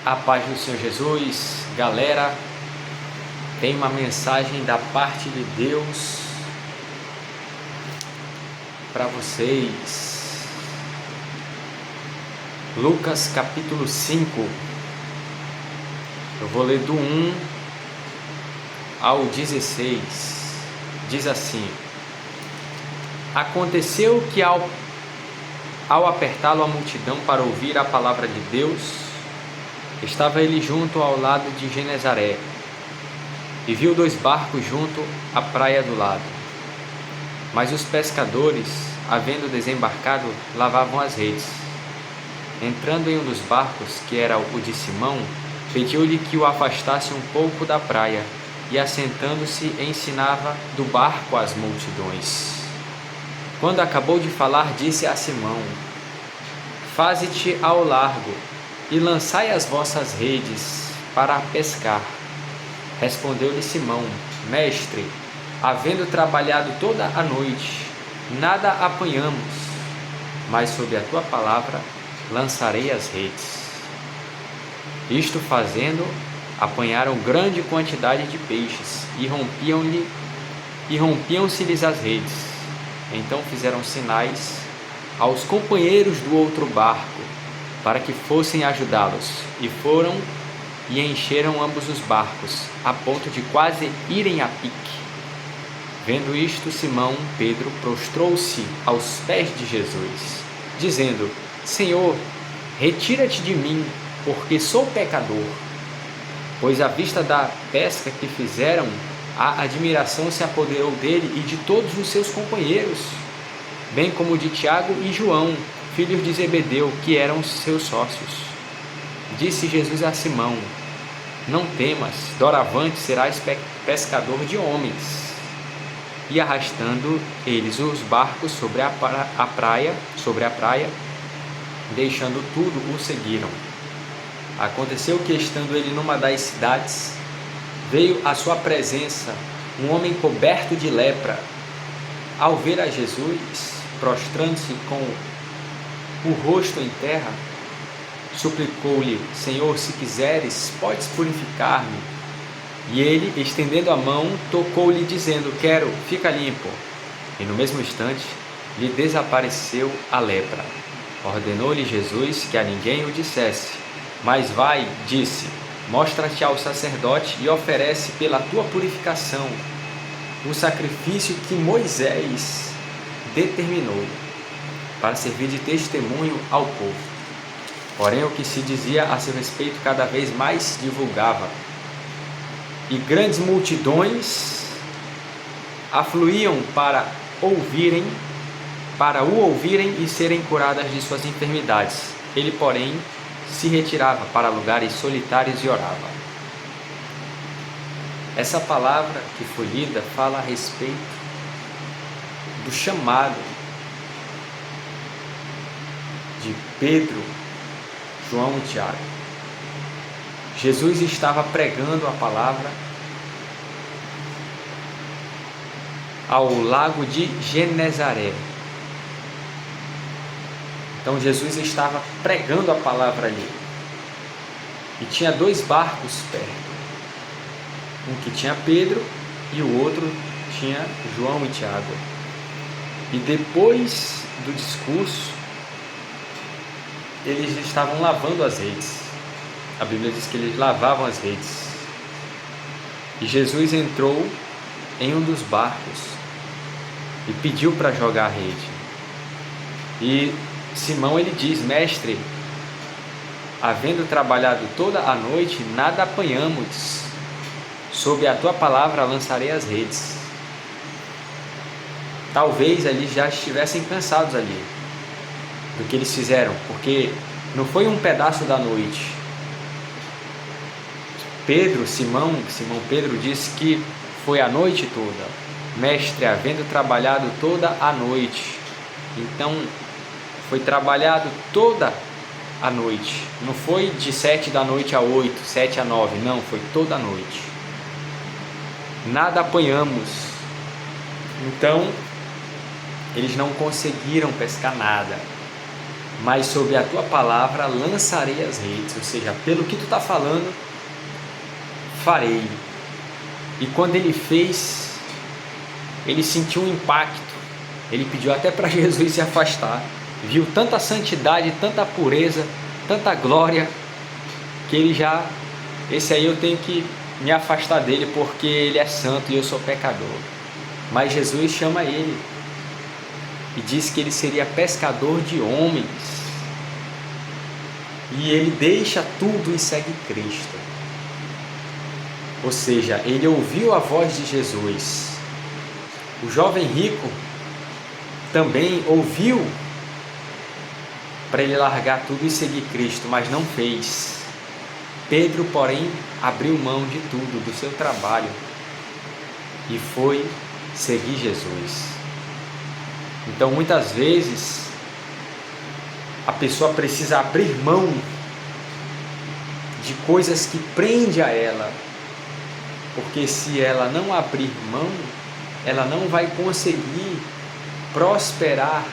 A paz do Senhor Jesus, galera, tem uma mensagem da parte de Deus para vocês. Lucas capítulo 5, eu vou ler do 1 ao 16, diz assim: Aconteceu que ao apertá-lo a multidão para ouvir a palavra de Deus, estava ele junto ao lado de Genezaré, e viu 2 barcos junto à praia do lado. Mas os pescadores, havendo desembarcado, lavavam as redes. Entrando em um dos barcos, que era o de Simão, pediu-lhe que o afastasse um pouco da praia, e assentando-se ensinava do barco às multidões. Quando acabou de falar, disse a Simão: Faze-te ao largo e lançai as vossas redes para pescar. Respondeu-lhe Simão: Mestre, havendo trabalhado toda a noite, nada apanhamos, mas sob a tua palavra lançarei as redes. Isto fazendo, apanharam grande quantidade de peixes e rompiam-se-lhes as redes. Então fizeram sinais aos companheiros do outro barco para que fossem ajudá-los, e foram e encheram ambos os barcos, a ponto de quase irem a pique. Vendo isto, Simão Pedro prostrou-se aos pés de Jesus, dizendo: Senhor, retira-te de mim, porque sou pecador. Pois à vista da pesca que fizeram, a admiração se apoderou dele e de todos os seus companheiros, bem como de Tiago e João, filhos de Zebedeu, que eram seus sócios. Disse Jesus a Simão: Não temas, doravante serás pescador de homens. E arrastando eles os barcos sobre a praia, deixando tudo, o seguiram. Aconteceu que, estando ele numa das cidades, veio à sua presença um homem coberto de lepra. Ao ver a Jesus, prostrando-se com o rosto em terra, suplicou-lhe: Senhor, se quiseres, podes purificar-me. E ele, estendendo a mão, tocou-lhe, dizendo: Quero, fica limpo. E no mesmo instante lhe desapareceu a lepra. Ordenou-lhe Jesus que a ninguém o dissesse, mas vai, disse, mostra-te ao sacerdote e oferece pela tua purificação o sacrifício que Moisés determinou, para servir de testemunho ao povo. Porém, o que se dizia a seu respeito cada vez mais se divulgava, e grandes multidões afluíam para o ouvirem e serem curadas de suas enfermidades. Ele, porém, se retirava para lugares solitários e orava. Essa palavra que foi lida fala a respeito do chamado de Pedro, João e Tiago. Jesus estava pregando a palavra ao lago de Genezaré. Então Jesus estava pregando a palavra ali. E tinha 2 barcos perto. Um que tinha Pedro e o outro tinha João e Tiago. E depois do discurso, eles estavam lavando as redes. A Bíblia diz que eles lavavam as redes. E Jesus entrou em um dos barcos e pediu para jogar a rede. E Simão, ele diz: Mestre, havendo trabalhado toda a noite, nada apanhamos. Sob a tua palavra lançarei as redes. Talvez eles já estivessem cansados ali do que eles fizeram, porque não foi um pedaço da noite. Simão Pedro disse que foi a noite toda. Mestre, havendo trabalhado toda a noite. Então, foi trabalhado toda a noite. Não foi de 7 da noite a 8, 7 a 9, não, foi toda a noite. Nada apanhamos. Então, eles não conseguiram pescar nada. mas sobre a tua palavra lançarei as redes. Ou seja, pelo que tu está falando, farei. E quando ele fez, ele sentiu um impacto. Ele pediu até para Jesus se afastar. Viu tanta santidade, tanta pureza, tanta glória, que ele já, esse aí eu tenho que me afastar dele, porque ele é santo e eu sou pecador. Mas Jesus chama ele e diz que ele seria pescador de homens. E ele deixa tudo e segue Cristo. Ou seja, ele ouviu a voz de Jesus. O jovem rico também ouviu para ele largar tudo e seguir Cristo, mas não fez. Pedro, porém, abriu mão de tudo, do seu trabalho, e foi seguir Jesus. Então, muitas vezes, a pessoa precisa abrir mão de coisas que prende a ela, porque se ela não abrir mão, ela não vai conseguir prosperar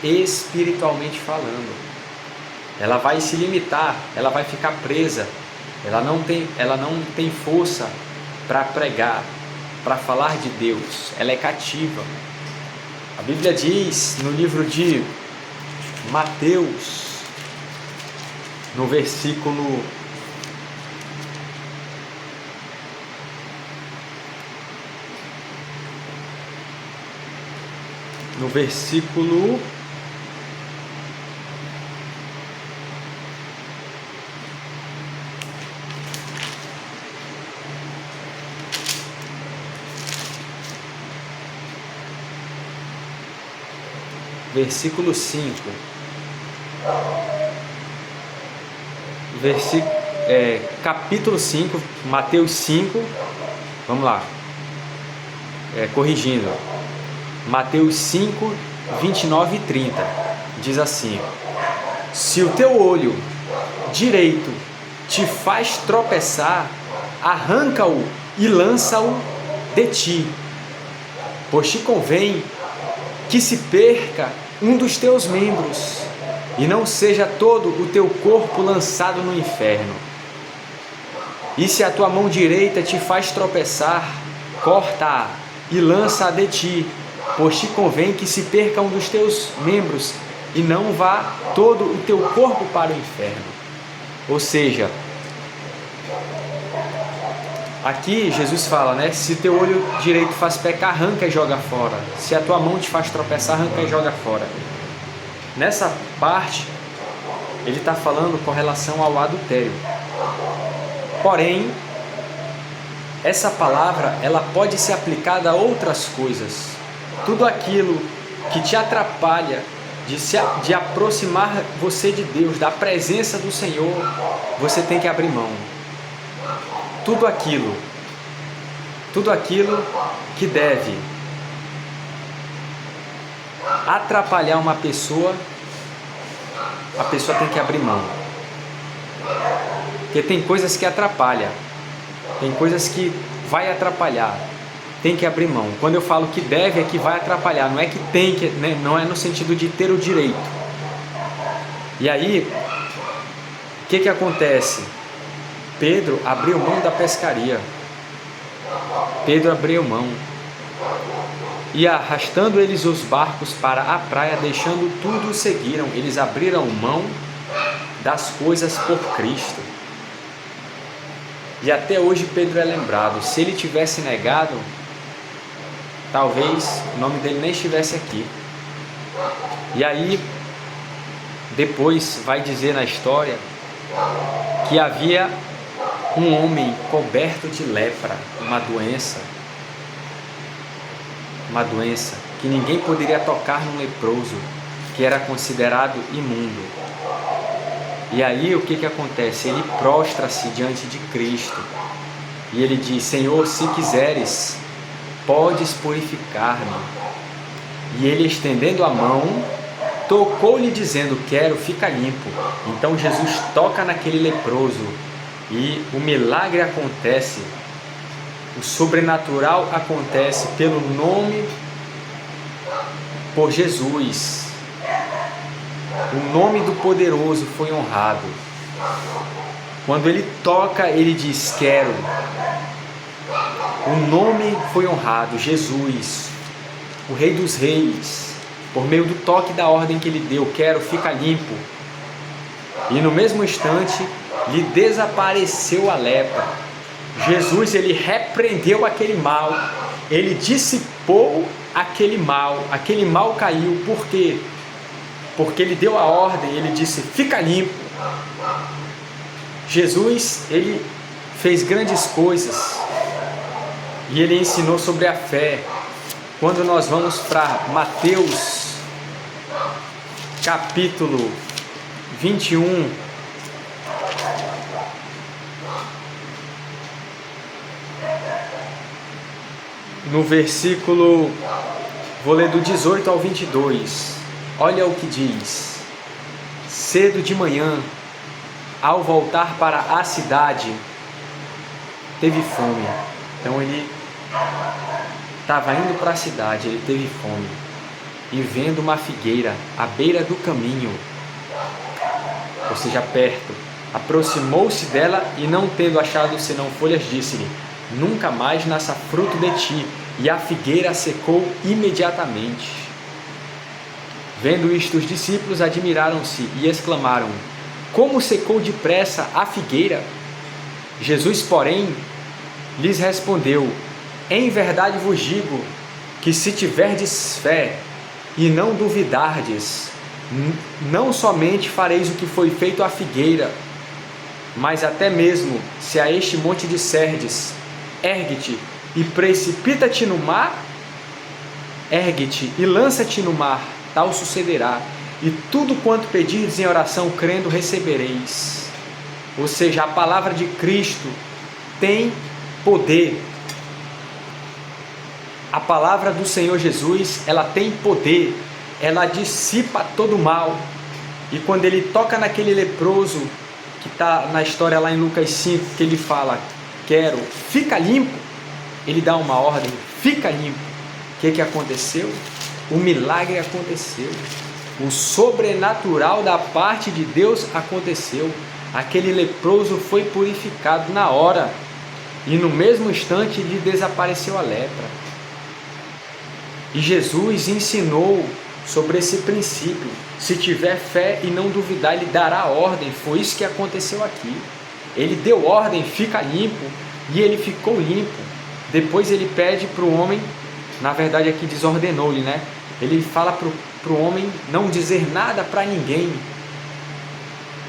espiritualmente falando. Ela vai se limitar, ela vai ficar presa, ela não tem força para pregar, para falar de Deus, ela é cativa. A Bíblia diz no livro de Mateus, no versículo 5, capítulo 5, Mateus 5, vamos lá, corrigindo, Mateus 5, 29 e 30, diz assim: se o teu olho direito te faz tropeçar, arranca-o e lança-o de ti, pois te convém que se perca um dos teus membros, e não seja todo o teu corpo lançado no inferno. E se a tua mão direita te faz tropeçar, corta-a e lança-a de ti, pois te convém que se perca um dos teus membros, e não vá todo o teu corpo para o inferno. Ou seja, aqui Jesus fala, né? Se teu olho direito faz pecar, arranca e joga fora. Se a tua mão te faz tropeçar, arranca e joga fora. Nessa parte, ele está falando com relação ao adultério. Porém, essa palavra, ela pode ser aplicada a outras coisas. Tudo aquilo que te atrapalha de aproximar você de Deus, da presença do Senhor, você tem que abrir mão. Tudo aquilo que deve atrapalhar uma pessoa, a pessoa tem que abrir mão. Porque tem coisas que atrapalham, tem coisas que vai atrapalhar, tem que abrir mão. Quando eu falo que deve, é que vai atrapalhar, não é que tem que, né? Não é no sentido de ter o direito. E aí, o que acontece? Pedro abriu mão da pescaria. Pedro abriu mão. E arrastando eles os barcos para a praia, deixando tudo, seguiram. Eles abriram mão das coisas por Cristo. E até hoje Pedro é lembrado. Se ele tivesse negado, talvez o nome dele nem estivesse aqui. E aí, depois vai dizer na história que havia um homem coberto de lepra, uma doença que ninguém poderia tocar num leproso, que era considerado imundo. E aí o que acontece? Ele prostra-se diante de Cristo e ele diz: Senhor, se quiseres, podes purificar-me. E ele, estendendo a mão, tocou-lhe dizendo: quero, fica limpo. Então Jesus toca naquele leproso e o milagre acontece, o sobrenatural acontece pelo nome, por Jesus. O nome do poderoso foi honrado. Quando ele toca, ele diz: quero. O nome foi honrado, Jesus, o Rei dos Reis, por meio do toque da ordem que ele deu: quero, fica limpo. E no mesmo instante, lhe desapareceu a lepra. Jesus, ele repreendeu aquele mal, ele dissipou aquele mal caiu. Por quê? Porque ele deu a ordem, ele disse: fica limpo. Jesus, ele fez grandes coisas e ele ensinou sobre a fé. Quando nós vamos para Mateus capítulo 21, no versículo, vou ler do 18 ao 22, olha o que diz: cedo de manhã, ao voltar para a cidade, teve fome. Então ele estava indo para a cidade, ele teve fome, e vendo uma figueira à beira do caminho, ou seja, perto, aproximou-se dela e, não tendo achado senão folhas, disse-lhe: nunca mais nasça fruto de ti. E a figueira secou imediatamente. Vendo isto, os discípulos admiraram-se e exclamaram: como secou depressa a figueira? Jesus, porém, lhes respondeu: em verdade vos digo que, se tiverdes fé e não duvidardes, não somente fareis o que foi feito à figueira, mas até mesmo se a este monte disserdes: ergue-te e precipita-te no mar, ergue-te e lança-te no mar, tal sucederá. E tudo quanto pedirdes em oração, crendo, recebereis. Ou seja, a palavra de Cristo tem poder. A palavra do Senhor Jesus, ela tem poder, ela dissipa todo o mal. E quando ele toca naquele leproso, que está na história lá em Lucas 5, que ele fala: quero, fica limpo, ele dá uma ordem: fica limpo. O que aconteceu? O milagre aconteceu. O sobrenatural da parte de Deus aconteceu. Aquele leproso foi purificado na hora, e no mesmo instante lhe desapareceu a lepra. E Jesus ensinou sobre esse princípio: se tiver fé e não duvidar, ele dará ordem. Foi isso que aconteceu aqui. Ele deu ordem: fica limpo, e ele ficou limpo. Depois ele pede para o homem, na verdade aqui desordenou-lhe, né? Ele fala para o homem não dizer nada para ninguém,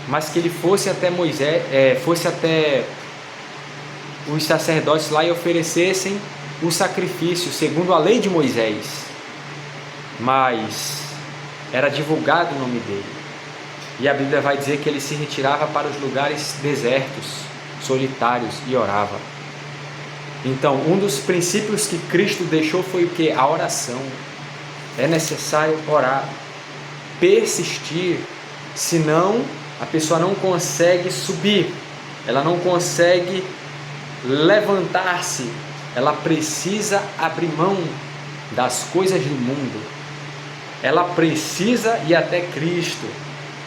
mas que ele fosse até Moisés, fosse até os sacerdotes lá e oferecessem o sacrifício segundo a lei de Moisés. Mas era divulgado o nome dele, e a Bíblia vai dizer que ele se retirava para os lugares desertos, solitários, e orava. Então, um dos princípios que Cristo deixou foi o que? A oração. É necessário orar, persistir, senão a pessoa não consegue subir, ela não consegue levantar-se, ela precisa abrir mão das coisas do mundo, ela precisa ir até Cristo.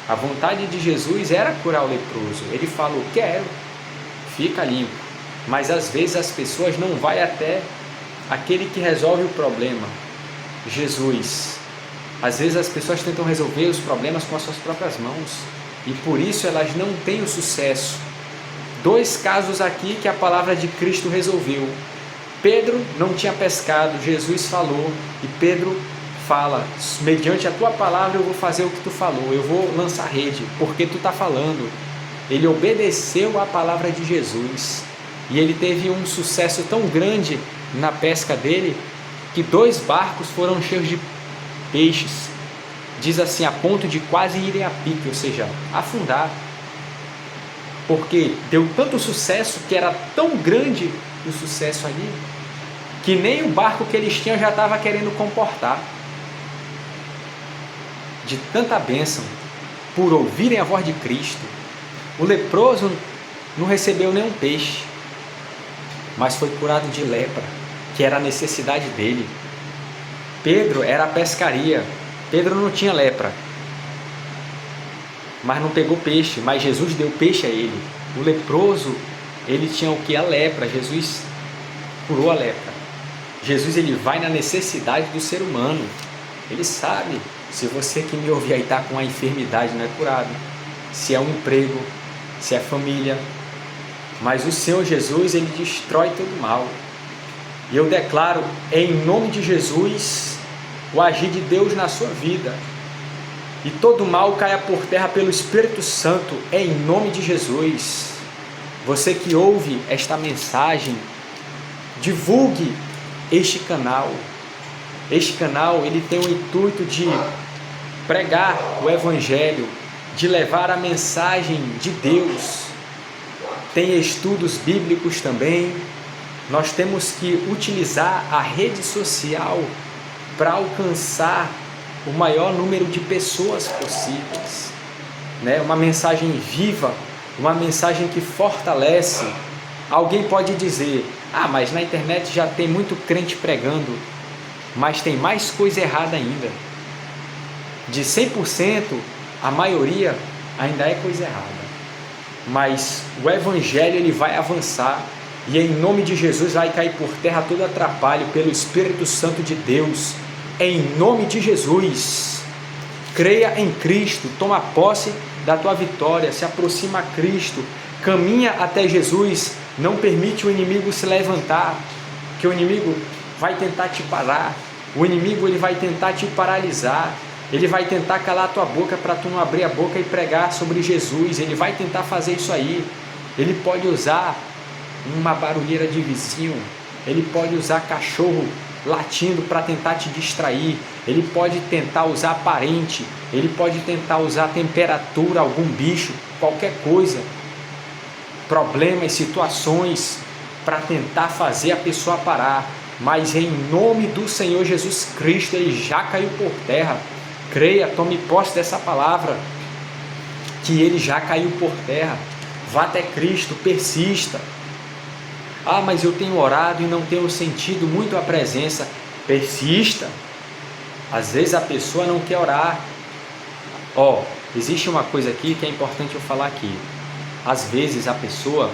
A vontade de Jesus era curar o leproso, ele falou: quero, fica limpo. Mas às vezes as pessoas não vão até aquele que resolve o problema, Jesus. Às vezes as pessoas tentam resolver os problemas com as suas próprias mãos, e por isso elas não têm o sucesso. Dois casos aqui que a palavra de Cristo resolveu. Pedro não tinha pescado, Jesus falou, e Pedro fala: mediante a tua palavra eu vou fazer o que tu falou, eu vou lançar rede, porque tu está falando. Ele obedeceu à palavra de Jesus, e ele teve um sucesso tão grande na pesca dele, que 2 barcos foram cheios de peixes, diz assim, a ponto de quase irem a pique, ou seja, afundar, porque deu tanto sucesso, que era tão grande o sucesso ali, que nem o barco que eles tinham já estava querendo comportar, de tanta bênção, por ouvirem a voz de Cristo. O leproso não recebeu nenhum peixe, mas foi curado de lepra, que era a necessidade dele. Pedro era a pescaria, Pedro não tinha lepra, mas não pegou peixe, mas Jesus deu peixe a ele. O leproso, ele tinha o que? A lepra. Jesus curou a lepra. Jesus, ele vai na necessidade do ser humano. Ele sabe, se você que me ouve aí está com uma enfermidade, não é curado, se é um emprego, se é família, mas o Senhor Jesus, ele destrói todo mal. E eu declaro, em nome de Jesus, o agir de Deus na sua vida. E todo mal caia por terra pelo Espírito Santo, em nome de Jesus. Você que ouve esta mensagem, divulgue este canal. Este canal, ele tem o intuito de pregar o Evangelho, de levar a mensagem de Deus. Tem estudos bíblicos também. Nós temos que utilizar a rede social para alcançar o maior número de pessoas possíveis, né? Uma mensagem viva, uma mensagem que fortalece. Alguém pode dizer, mas na internet já tem muito crente pregando, mas tem mais coisa errada ainda. De 100%, a maioria ainda é coisa errada. Mas o Evangelho, ele vai avançar, e em nome de Jesus vai cair por terra todo atrapalho pelo Espírito Santo de Deus. Em nome de Jesus, creia em Cristo, toma posse da tua vitória, se aproxima a Cristo, caminha até Jesus, não permite o inimigo se levantar, que o inimigo vai tentar te parar, o inimigo ele vai tentar te paralisar, ele vai tentar calar a tua boca para tu não abrir a boca e pregar sobre Jesus, ele vai tentar fazer isso aí. Ele pode usar uma barulheira de vizinho, ele pode usar cachorro latindo para tentar te distrair, ele pode tentar usar parente, ele pode tentar usar temperatura, algum bicho, qualquer coisa, problemas, situações, para tentar fazer a pessoa parar, mas em nome do Senhor Jesus Cristo, ele já caiu por terra. Creia, tome posse dessa palavra, que ele já caiu por terra. Vá até Cristo, persista. Mas eu tenho orado e não tenho sentido muito a presença. Persista. Às vezes a pessoa não quer orar. Existe uma coisa aqui que é importante eu falar aqui. Às vezes a pessoa,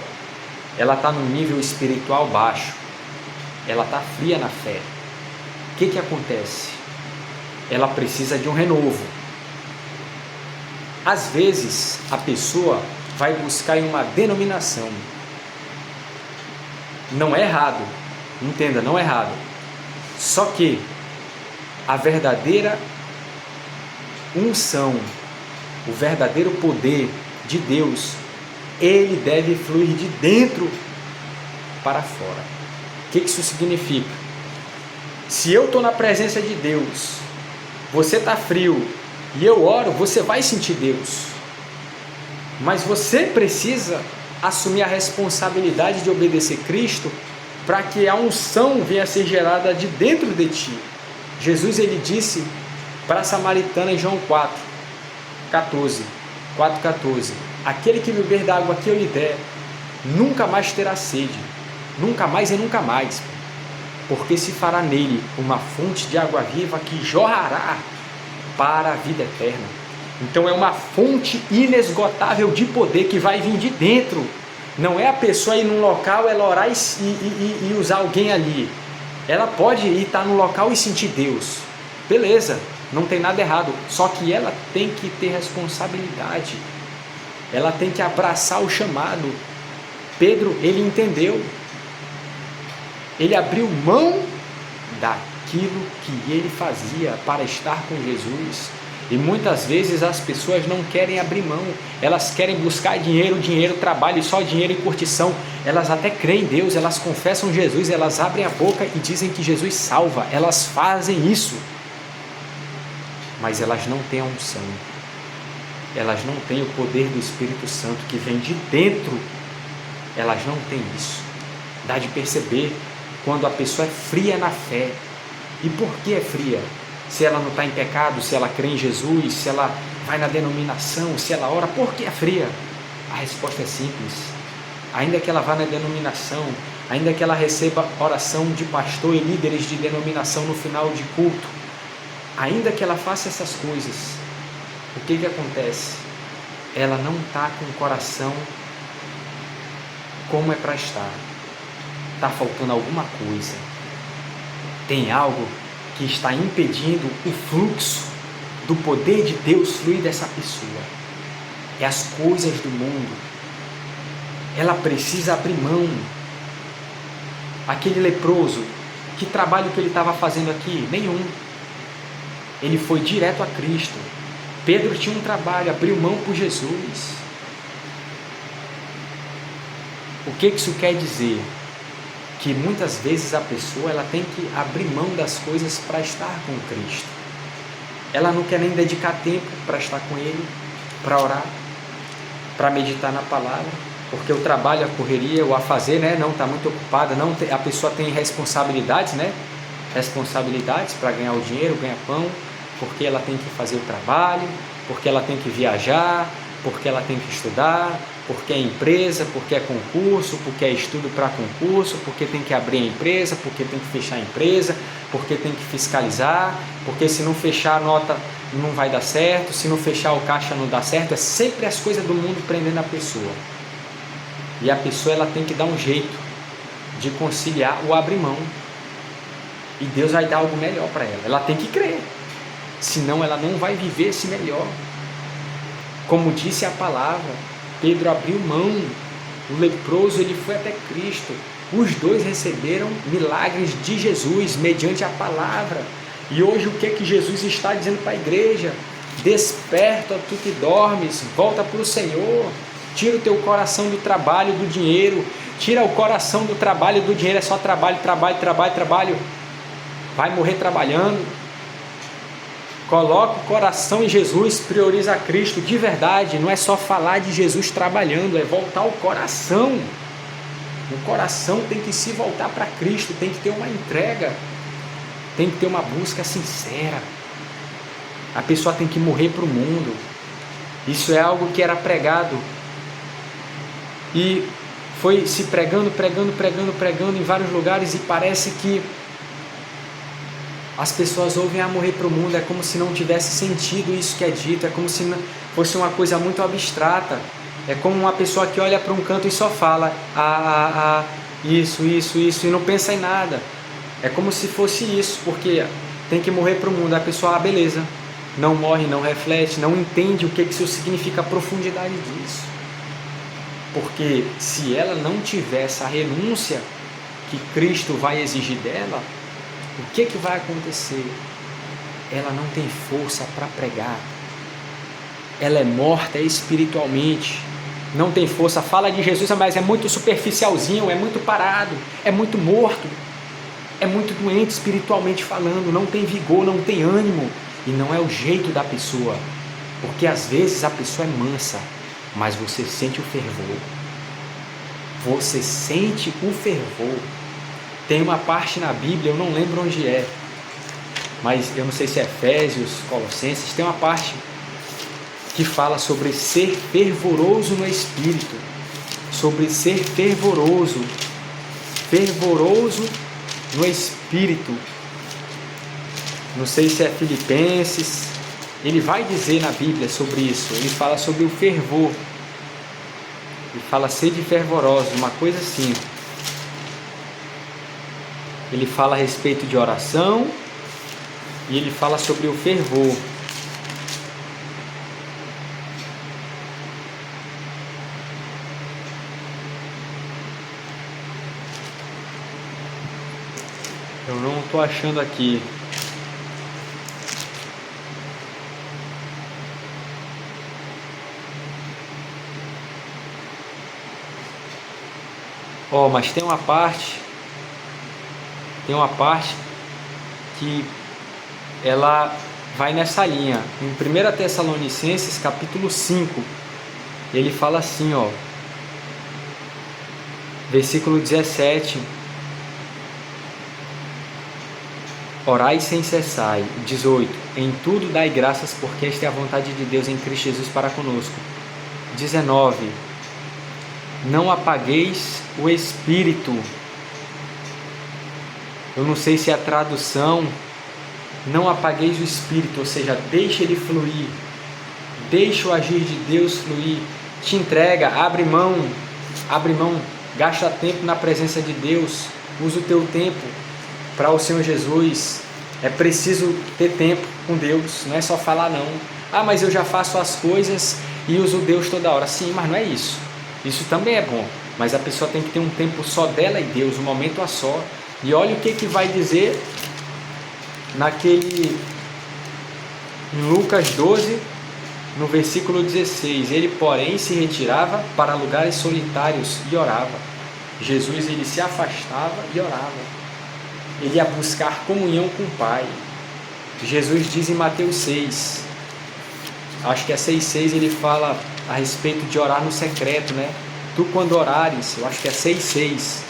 ela está num nível espiritual baixo. Ela está fria na fé. O que acontece? Ela precisa de um renovo. Às vezes a pessoa vai buscar em uma denominação. Não é errado, entenda, não é errado. Só que a verdadeira unção, o verdadeiro poder de Deus, ele deve fluir de dentro para fora. O que isso significa? Se eu estou na presença de Deus, você está frio e eu oro, você vai sentir Deus. Mas você precisa assumir a responsabilidade de obedecer Cristo para que a unção venha a ser gerada de dentro de ti. Jesus, ele disse para a samaritana em João 4,14, aquele que beber da água que eu lhe der, nunca mais terá sede, nunca mais e nunca mais, porque se fará nele uma fonte de água viva que jorrará para a vida eterna. Então é uma fonte inesgotável de poder que vai vir de dentro. Não é a pessoa ir num local, ela orar e usar alguém ali. Ela pode ir estar no local e sentir Deus. Beleza, não tem nada errado. Só que ela tem que ter responsabilidade. Ela tem que abraçar o chamado. Pedro, ele entendeu. Ele abriu mão daquilo que ele fazia para estar com Jesus. E muitas vezes as pessoas não querem abrir mão, elas querem buscar dinheiro, trabalho, só dinheiro e curtição. Elas até creem em Deus, elas confessam Jesus, elas abrem a boca e dizem que Jesus salva, elas fazem isso. Mas elas não têm a unção, elas não têm o poder do Espírito Santo que vem de dentro, elas não têm isso. Dá de perceber quando a pessoa é fria na fé. E por que é fria? Se ela não está em pecado, se ela crê em Jesus, se ela vai na denominação, se ela ora, por que é fria? A resposta é simples. Ainda que ela vá na denominação, ainda que ela receba oração de pastor e líderes de denominação no final de culto, ainda que ela faça essas coisas, o que acontece? ela não está com o coração como é para estar. Está faltando alguma coisa. Tem algo que está impedindo o fluxo do poder de Deus fluir dessa pessoa. É as coisas do mundo. Ela precisa abrir mão. Aquele leproso, que trabalho que ele estava fazendo aqui? Nenhum. Ele foi direto a Cristo. Pedro tinha um trabalho, abriu mão por Jesus. O que isso quer dizer? Que muitas vezes a pessoa ela tem que abrir mão das coisas para estar com Cristo. Ela não quer nem dedicar tempo para estar com Ele, para orar, para meditar na palavra, porque o trabalho, a correria, o afazer, né, não está muito ocupada, a pessoa tem responsabilidades, né? Responsabilidades para ganhar o dinheiro, ganhar pão, porque ela tem que fazer o trabalho, porque ela tem que viajar, porque ela tem que estudar, porque é empresa, porque é concurso, porque é estudo para concurso, porque tem que abrir a empresa, porque tem que fechar a empresa, porque tem que fiscalizar, porque se não fechar a nota não vai dar certo, se não fechar o caixa não dá certo. É sempre as coisas do mundo prendendo a pessoa. E a pessoa ela tem que dar um jeito de conciliar o abrir mão. E Deus vai dar algo melhor para ela. Ela tem que crer. Senão ela não vai viver esse melhor. Como disse a palavra, Pedro abriu mão. O leproso ele foi até Cristo. Os dois receberam milagres de Jesus mediante a palavra. E hoje o que Jesus está dizendo para a igreja? Desperta, tu que dormes, volta para o Senhor. Tira o teu coração do trabalho, do dinheiro. Tira o coração do trabalho e do dinheiro. É só trabalho, trabalho, trabalho, trabalho. Vai morrer trabalhando. Coloca o coração em Jesus, prioriza a Cristo de verdade. Não é só falar de Jesus trabalhando, é voltar o coração. O coração tem que se voltar para Cristo, tem que ter uma entrega, tem que ter uma busca sincera. A pessoa tem que morrer para o mundo. Isso é algo que era pregado e foi se pregando em vários lugares, e parece que as pessoas ouvem a morrer para o mundo, é como se não tivesse sentido isso que é dito, é como se fosse uma coisa muito abstrata. É como uma pessoa que olha para um canto e só fala isso, e não pensa em nada. É como se fosse isso, porque tem que morrer para o mundo. A pessoa, beleza, não morre, não reflete, não entende o que isso significa, a profundidade disso. Porque se ela não tiver essa renúncia que Cristo vai exigir dela, o que vai acontecer? Ela não tem força para pregar. Ela é morta espiritualmente. Não tem força. Fala de Jesus, mas é muito superficialzinho, é muito parado, é muito morto, é muito doente espiritualmente falando. Não tem vigor, não tem ânimo. E não é o jeito da pessoa. Porque às vezes a pessoa é mansa, mas você sente o fervor. Você sente o fervor. Tem uma parte na Bíblia, eu não lembro onde é, mas eu não sei se é Efésios, Colossenses, tem uma parte que fala sobre ser fervoroso no Espírito, sobre ser fervoroso no Espírito. Não sei se é Filipenses, ele vai dizer na Bíblia sobre isso, ele fala sobre o fervor, ele fala sede fervoroso, uma coisa assim. Ele fala a respeito de oração e ele fala sobre o fervor. Eu não estou achando aqui. Mas tem uma parte que ela vai nessa linha. Em 1 Tessalonicenses capítulo 5, ele fala assim, versículo 17: orai sem cessar. 18: em tudo dai graças, porque esta é a vontade de Deus em Cristo Jesus para conosco. 19: não apagueis o Espírito. Eu não sei se é a tradução, não apagueis o Espírito, ou seja, deixe ele fluir, deixa o agir de Deus fluir, te entrega, abre mão, gasta tempo na presença de Deus, usa o teu tempo para o Senhor Jesus. É preciso ter tempo com Deus, não é só falar não. Ah, mas eu já faço as coisas e uso Deus toda hora. Sim, mas não é isso. Isso também é bom, mas a pessoa tem que ter um tempo só dela e Deus, um momento a só. E olha o que vai dizer em Lucas 12, no versículo 16. Ele, porém, se retirava para lugares solitários e orava. Jesus, ele se afastava e orava. Ele ia buscar comunhão com o Pai. Jesus diz em Mateus 6, acho que é 6,6, ele fala a respeito de orar no secreto, né? Tu quando orares, eu acho que é 6,6.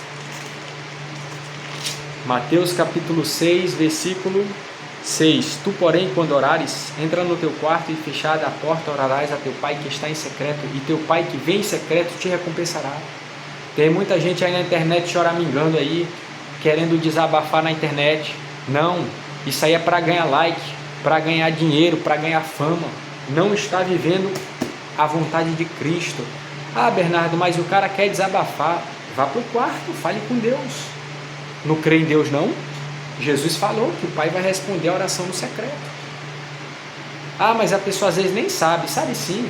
Mateus capítulo 6, versículo 6. Tu, porém, quando orares, entra no teu quarto e fechada a porta, orarás a teu Pai que está em secreto, e teu Pai que vem em secreto te recompensará. Tem muita gente aí na internet choramingando aí, querendo desabafar na internet. Não, isso aí é para ganhar like, para ganhar dinheiro, para ganhar fama. Não está vivendo a vontade de Cristo. Ah, Bernardo, mas o cara quer desabafar. Vá para o quarto, fale com Deus. Não crê em Deus não? Jesus falou que o Pai vai responder a oração no secreto. Ah, mas a pessoa às vezes nem sabe. Sabe sim.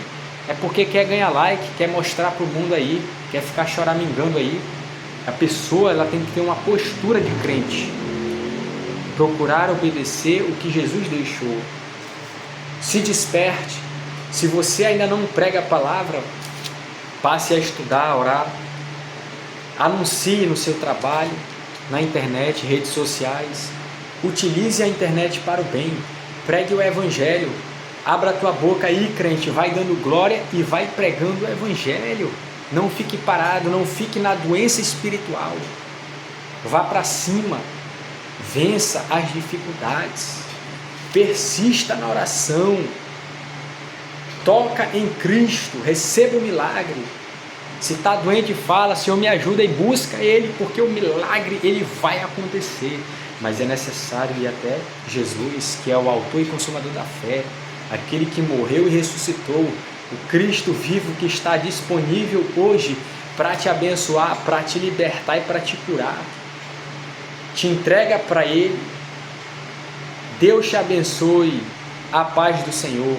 É porque quer ganhar like, quer mostrar para o mundo aí, quer ficar choramingando aí. A pessoa, ela tem que ter uma postura de crente. Procurar obedecer o que Jesus deixou. Se desperte. Se você ainda não prega a palavra, passe a estudar, a orar. Anuncie no seu trabalho, na internet, redes sociais. Utilize a internet para o bem. Pregue o evangelho. Abra a tua boca aí, crente, vai dando glória e vai pregando o evangelho. Não fique parado, não fique na doença espiritual. Vá para cima. Vença as dificuldades. Persista na oração. Toca em Cristo. Receba o milagre. Se está doente, fala, Senhor, me ajuda, e busca Ele, porque o milagre ele vai acontecer. Mas é necessário ir até Jesus, que é o autor e consumador da fé, aquele que morreu e ressuscitou, o Cristo vivo que está disponível hoje para te abençoar, para te libertar e para te curar. Te entrega para Ele. Deus te abençoe. A paz do Senhor.